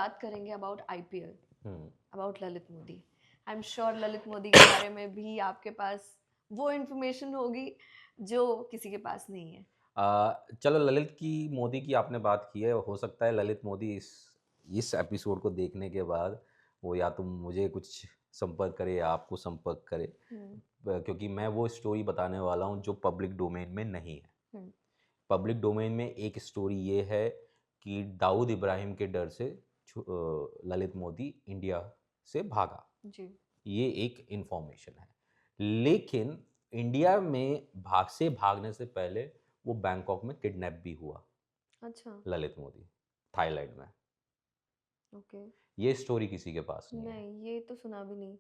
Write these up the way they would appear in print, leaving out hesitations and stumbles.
बात करेंगे about IPL, hmm about Lalit Modi. I am sure Lalit Modi के बारे में भी आपके पास वो इन्फॉर्मेशन होगी जो किसी के पास नहीं है। चलो ललित की मोदी की आपने बात की है, हो सकता है ललित मोदी इस एपिसोड को देखने के बाद वो या तो मुझे कुछ संपर्क करे या आपको संपर्क करे, हम्म। क्योंकि मैं वो स्टोरी बताने वाला हूँ जो पब्लिक डोमेन में नहीं है। हम्म। पब्लिक डोमेन में एक स्टोरी ये है कि दाऊद इब्राहिम के डर से ललित मोदी इंडिया से भागा। जी। ये एक इंफॉर्मेशन है, लेकिन इंडिया में भागने से पहले वो बैंकॉक में किडनैप भी हुआ, अच्छा। ललित मोदी, थाईलैंड में। ओके। ये स्टोरी किसी के पास नहीं है। नहीं, ये तो सुना भी नहीं।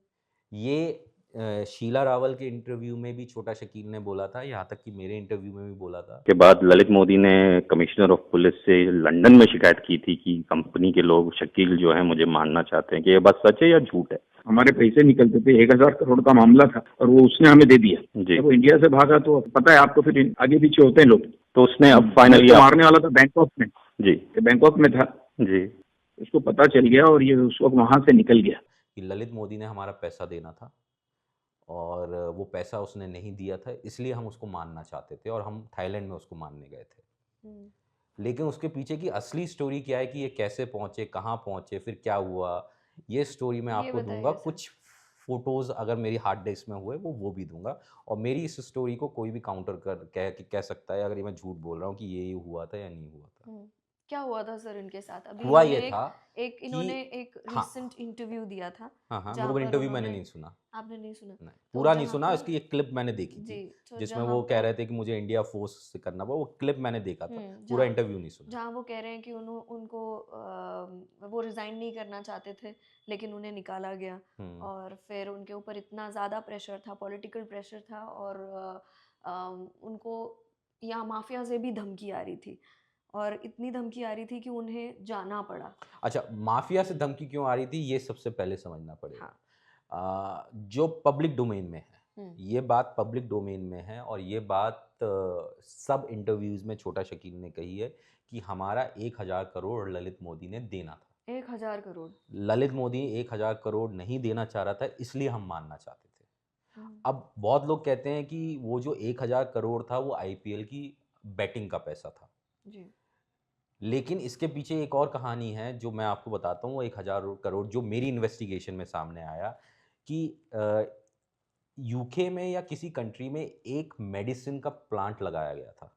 ये शीला रावल के इंटरव्यू में भी छोटा शकील ने बोला था, यहाँ तक कि मेरे इंटरव्यू में भी बोला था। के बाद ललित मोदी ने कमिश्नर ऑफ पुलिस से लंदन में शिकायत की थी कि कंपनी के लोग शकील जो है मुझे मारना चाहते हैं, कि ये बात सच है या झूठ है। हमारे पैसे निकलते थे, 1,000 करोड़ का मामला था और वो उसने हमें दे दिया। जी। जब वो इंडिया से भागा तो पता है आपको, फिर आगे पीछे होते हैं लोग। तो उसने अब फाइनली मारने वाला था बैंकॉक में। जी। ये बैंकॉक में था जी। उसको पता चल गया और ये उस वक्त वहां से निकल गया। कि ललित मोदी ने हमारा पैसा देना था और वो पैसा उसने नहीं दिया था, इसलिए हम उसको मारना चाहते थे और हम थाईलैंड में उसको मारने गए थे। लेकिन उसके पीछे की असली स्टोरी क्या है कि ये कैसे पहुंचे, कहाँ पहुंचे, फिर क्या हुआ, ये स्टोरी मैं ये आपको बताइए दूंगा। सर। कुछ फोटोज अगर मेरी हार्ड डिस्क में हुए वो भी दूंगा। और मेरी इस स्टोरी को कोई भी काउंटर कह सकता है अगर ये मैं झूठ बोल रहा हूँ कि ये हुआ था या नहीं हुआ था। क्या हुआ था सर इनके साथ? अभी हुआ इन्होंने ये था कि इन्होंने एक हाँ रिसेंट इंटरव्यू दिया था हाँ, जहाँ वो पर इंटरव्यू मैंने उन्होंने, नहीं सुना। आपने नहीं सुना? नहीं, तो पूरा नहीं जहाँ सुना, पर, उसकी एक क्लिप मैंने देखी जी, थी तो जिसमें जहाँ वो कह पर, रहे थे कि मुझे इंडिया फोर्स से करना पड़ा। वो क्लिप मैंने देखा था, पूरा जहाँ इंटरव्यू नहीं सुना। जहाँ वो कह रहे हैं कि उनको वो रिजाइन नहीं करना चाहते थे लेकिन उन्हें निकाला गया और फिर उनके ऊपर इतना ज़्यादा प्रेशर था, पॉलिटिकल प्रेशर था और उनको यहाँ माफिया से भी धमकी आ रही थी और इतनी धमकी आ रही थी कि उन्हें जाना पड़ा। अच्छा, माफिया से धमकी क्यों आ रही थी ये सबसे पहले समझना पड़ेगा। हाँ। जो पब्लिक डोमेन में है, हम्म। ये बात पब्लिक डोमेन में है और ये बात सब इंटरव्यूज में छोटा शकील ने कही है कि हमारा 1,000 करोड़ ललित मोदी ने देना था। 1,000 करोड़? ललित मोदी 1,000 करोड़ नहीं देना चाह रहा था, इसलिए हम मानना चाहते थे। अब बहुत लोग कहते हैं कि वो जो 1,000 करोड़ था वो आईपीएल की बैटिंग का पैसा था। जी। लेकिन इसके पीछे एक और कहानी है जो मैं आपको बताता हूँ। वो 1,000 करोड़ जो मेरी इन्वेस्टिगेशन में सामने आया कि यूके में या किसी कंट्री में एक मेडिसिन का प्लांट लगाया गया था।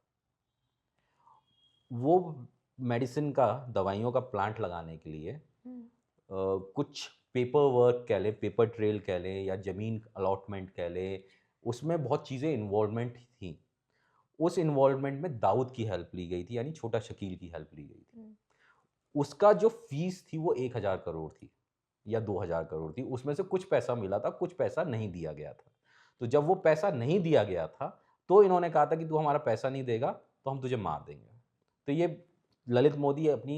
वो मेडिसिन का, दवाइयों का प्लांट लगाने के लिए कुछ पेपर वर्क कह लें, पेपर ट्रेल कह लें या ज़मीन अलॉटमेंट कह लें, उसमें बहुत चीज़ें इन्वॉल्वमेंट थी। उस इन्वॉल्वमेंट में दाऊद की हेल्प ली गई थी, यानी छोटा शकील की हेल्प ली गई थी। उसका जो फीस थी वो 1,000 करोड़ थी या 2,000 करोड़ थी। उसमें से कुछ पैसा मिला था, कुछ पैसा नहीं दिया गया था। तो जब वो पैसा नहीं दिया गया था तो इन्होंने कहा था कि तू हमारा पैसा नहीं देगा तो हम तुझे मार देंगे। तो ये ललित मोदी अपनी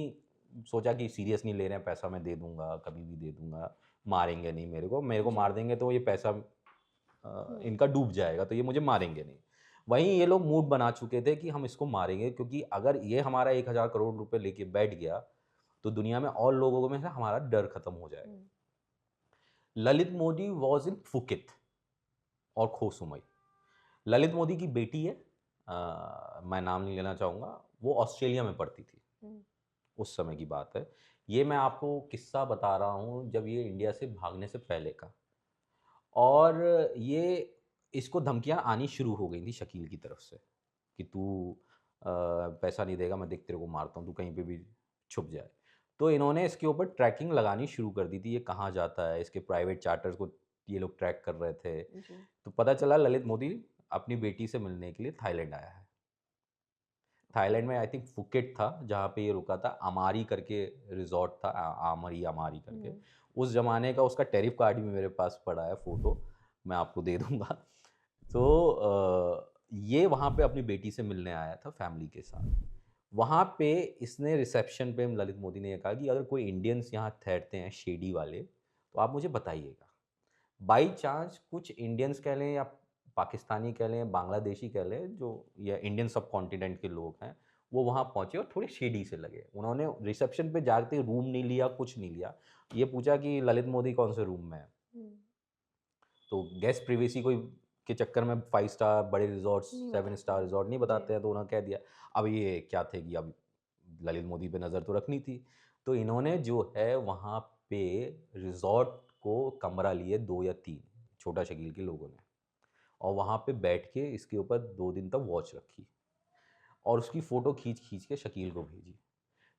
सोचा कि सीरियस नहीं ले रहे हैं, पैसा मैं दे दूंगा, कभी भी दे दूंगा, मारेंगे नहीं मेरे को मार देंगे तो ये पैसा इनका डूब जाएगा, तो ये मुझे मारेंगे नहीं। वहीं ये लोग मूड बना चुके थे कि हम इसको मारेंगे, क्योंकि अगर ये हमारा 1,000 करोड़ रुपए लेके बैठ गया तो दुनिया में और लोगों में से हमारा डर खत्म हो जाएगा। Lalit Modi was in Phuket और खोसुमई। ललित मोदी की बेटी है, मैं नाम नहीं लेना चाहूँगा, वो ऑस्ट्रेलिया में पढ़ती थी, उस समय की बात है। ये मैं आपको किस्सा बता रहा हूँ जब ये इंडिया से भागने से पहले का। और ये इसको धमकियाँ आनी शुरू हो गई थी शकील की तरफ से कि तू पैसा नहीं देगा मैं देख तेरे को मारता हूँ, तू कहीं पे भी छुप जाए। तो इन्होंने इसके ऊपर ट्रैकिंग लगानी शुरू कर दी थी, ये कहाँ जाता है, इसके प्राइवेट चार्टर्स को ये लोग ट्रैक कर रहे थे। तो पता चला ललित मोदी अपनी बेटी से मिलने के लिए थाईलैंड आया है। थाईलैंड में आई थिंक फुकेट था जहाँ पे ये रुका था, अमारी करके रिजॉर्ट था, अमारी करके। उस ज़माने का उसका टैरिफ कार्ड भी मेरे पास पड़ा है, फ़ोटो मैं आपको दे दूँगा। तो ये वहाँ पे अपनी बेटी से मिलने आया था फैमिली के साथ। वहाँ पे इसने रिसेप्शन पे ललित मोदी ने ये कहा कि अगर कोई इंडियंस यहाँ ठहरते हैं शेडी वाले तो आप मुझे बताइएगा। बाई चांस कुछ इंडियंस कह लें या पाकिस्तानी कह लें, बांग्लादेशी कह लें, जो या इंडियन सब कॉन्टिनेंट के लोग हैं, वो वहाँ पहुँचे और थोड़े शेडी से लगे। उन्होंने रिसेप्शन पे जाते रूम नहीं लिया, कुछ नहीं लिया। ये पूछा कि ललित मोदी कौन से रूम में है? तो गेस्ट प्रिवेसी कोई के चक्कर में 5 स्टार बड़े रिजॉर्ट्स, नहीं 7 बताते स्टार हैं। रिजॉर्ट नहीं जी। बताते हैं, तो उन्होंने कह दिया। अब ये क्या थे कि अब ललित मोदी पे नज़र तो रखनी थी, तो इन्होंने जो है वहाँ पे रिजॉर्ट को कमरा लिए 2 या 3 छोटा शकील के लोगों ने, और वहाँ पे बैठ के इसके ऊपर 2 दिन तक वॉच रखी और उसकी फ़ोटो खींच के शकील को भेजी।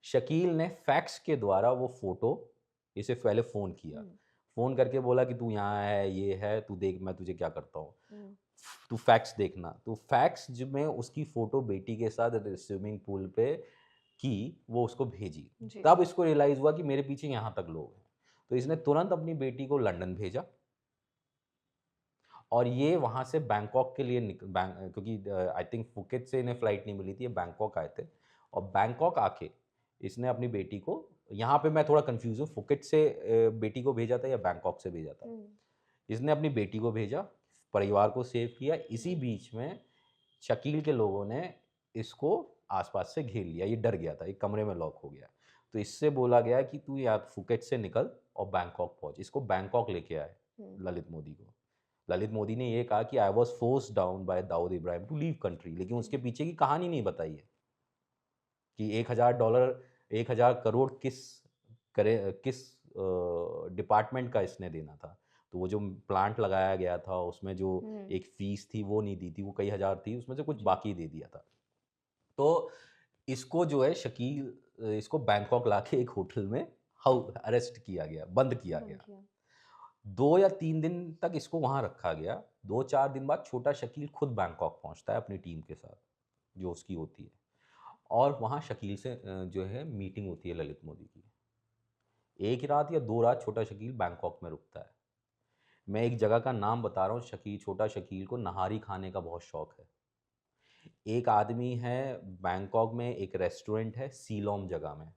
शकील ने फैक्स के द्वारा वो फ़ोटो इसे पहले फ़ोन किया। फ़ोन करके बोला कि तू यहाँ है, ये है, तू देख मैं तुझे क्या करता हूँ। तू फैक्स देखना। तो फैक्स में उसकी फ़ोटो बेटी के साथ स्विमिंग पूल पे की, वो उसको भेजी। जी। तब इसको रियलाइज़ हुआ कि मेरे पीछे यहाँ तक लोग हैं। तो इसने तुरंत अपनी बेटी को लंदन भेजा और ये वहाँ से बैंकॉक के लिए क्योंकि आई थिंक फुकेत से इन्हें फ़्लाइट नहीं मिली थी, ये बैंकॉक आए थे। और बैंकॉक आके इसने अपनी बेटी को, यहाँ पे मैं थोड़ा कंफ्यूज हूँ, फुकेत से बेटी को भेजा था या बैंकॉक से भेजा था? इसने अपनी बेटी को भेजा, परिवार को सेव किया। इसी बीच में शकील के लोगों ने इसको आसपास से घेर लिया। ये डर गया था, एक कमरे में लॉक हो गया। तो इससे बोला गया कि तू या फुकेत से निकल और बैंकॉक पहुँच। इसको बैंकॉक लेके आए ललित मोदी को। ललित मोदी ने ये कहा कि I was force down by Dawood Ibrahim to leave country, लेकिन उसके पीछे की कहानी नहीं बताई है कि $1000 1000 करोड़ किस डिपार्टमेंट का इसने देना था। तो वो जो प्लांट लगाया गया था उसमें जो एक फीस थी वो नहीं दी थी, वो कई हज़ार थी, उसमें से कुछ बाकी दे दिया था। तो इसको जो है शकील इसको बैंकॉक लाके एक होटल में अरेस्ट किया गया, बंद किया गया। 2 या 3 दिन तक इसको वहाँ रखा गया। 2-4 दिन बाद छोटा शकील खुद बैंकॉक पहुँचता है अपनी टीम के साथ, जो उसकी होती है। और वहाँ शकील से जो है मीटिंग होती है ललित मोदी की। 1 रात या 2 रात छोटा शकील बैंकॉक में रुकता है। मैं एक जगह का नाम बता रहा हूँ, छोटा शकील को नहारी खाने का बहुत शौक है। एक आदमी है बैंकॉक में, एक रेस्टोरेंट है सीलोम जगह में,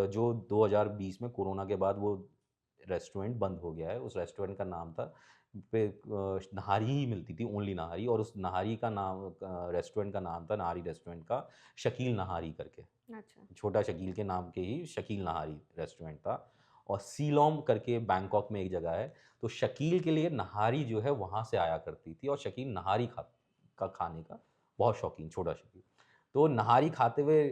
जो 2020 में कोरोना के बाद वो रेस्टोरेंट बंद हो गया है। उस रेस्टोरेंट का नाम था नहारी ही मिलती थी, ओनली नहारी, और उस नहारी का नाम रेस्टोरेंट का नाम था, नहारी रेस्टोरेंट का शकील नहारी करके। अच्छा। छोटा शकील के नाम के ही शकील नहारी रेस्टोरेंट था। और सीलोम करके बैंकॉक में एक जगह है। तो शकील के लिए नहारी जो है वहाँ से आया करती थी, और शकील नहारी खाने का बहुत शौकीन, छोटा शकील। तो नहारी खाते हुए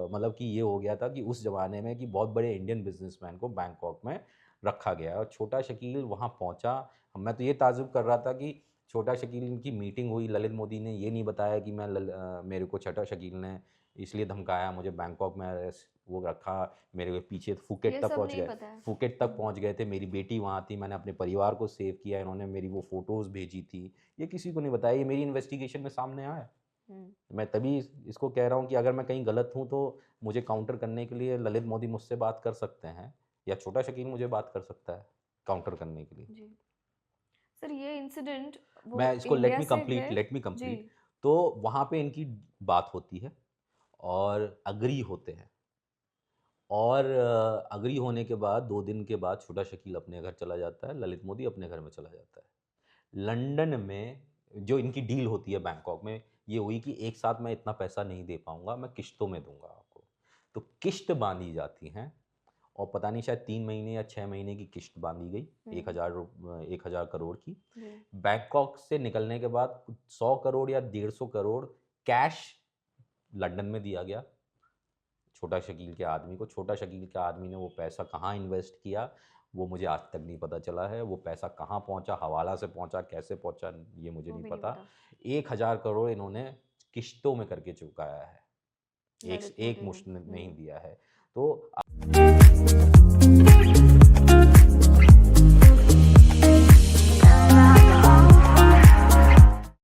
मतलब कि ये हो गया था कि उस ज़माने में कि बहुत बड़े इंडियन बिजनेसमैन को बैंकॉक में रखा गया है, और छोटा शकील वहाँ पहुँचा। मैं तो ये ताजुब कर रहा था कि छोटा शकील की मीटिंग हुई, ललित मोदी ने ये नहीं बताया कि मेरे को छोटा शकील ने इसलिए धमकाया, मुझे बैंकॉक में वो रखा, मेरे पीछे फुकेट ये तक सब पहुँच नहीं गए। पता है। फुकेट तक पहुँच गए थे, मेरी बेटी वहाँ थी, मैंने अपने परिवार को सेव किया, इन्होंने मेरी वो फ़ोटोज़ भेजी थी, ये किसी को नहीं बताया। ये मेरी इन्वेस्टिगेशन में सामने आया। मैं तभी इसको कह रहा हूँ कि अगर मैं कहीं गलत हूँ तो मुझे काउंटर करने के लिए ललित मोदी मुझसे बात कर सकते हैं, या छोटा शकील मुझे बात कर सकता है काउंटर करने के लिए। जी। सर ये इंसिडेंट वो मैं इसको इंडिया से लेट मी गए। कंप्लीट। जी। तो वहाँ पे इनकी बात होती है और अग्री होते हैं, और अग्री होने के बाद 2 दिन के बाद छोटा शकील अपने घर चला जाता है, ललित मोदी अपने घर में चला जाता है। लंदन में जो इनकी डील होती है बैंकॉक में, ये हुई कि एक साथ मैं इतना पैसा नहीं दे पाऊँगा, मैं किश्तों में दूँगा आपको। तो किश्त बाँधी जाती हैं, और पता नहीं शायद 3 महीने या 6 महीने की किश्त बाँधी गई, 1000 करोड़ की। बैंकॉक से निकलने के बाद 100 करोड़ या 150 करोड़ कैश लंदन में दिया गया छोटा शकील के आदमी को। छोटा शकील के आदमी ने वो पैसा कहाँ इन्वेस्ट किया, वो मुझे आज तक नहीं पता चला है। वो पैसा कहाँ पहुँचा, हवाला से पहुँचा, कैसे पहुँचा, ये मुझे वो नहीं भी नहीं पता। पता। 1000 करोड़ इन्होंने किश्तों में करके चुकाया है, ललित एक मोदी मुश्त ने। नहीं दिया है। तो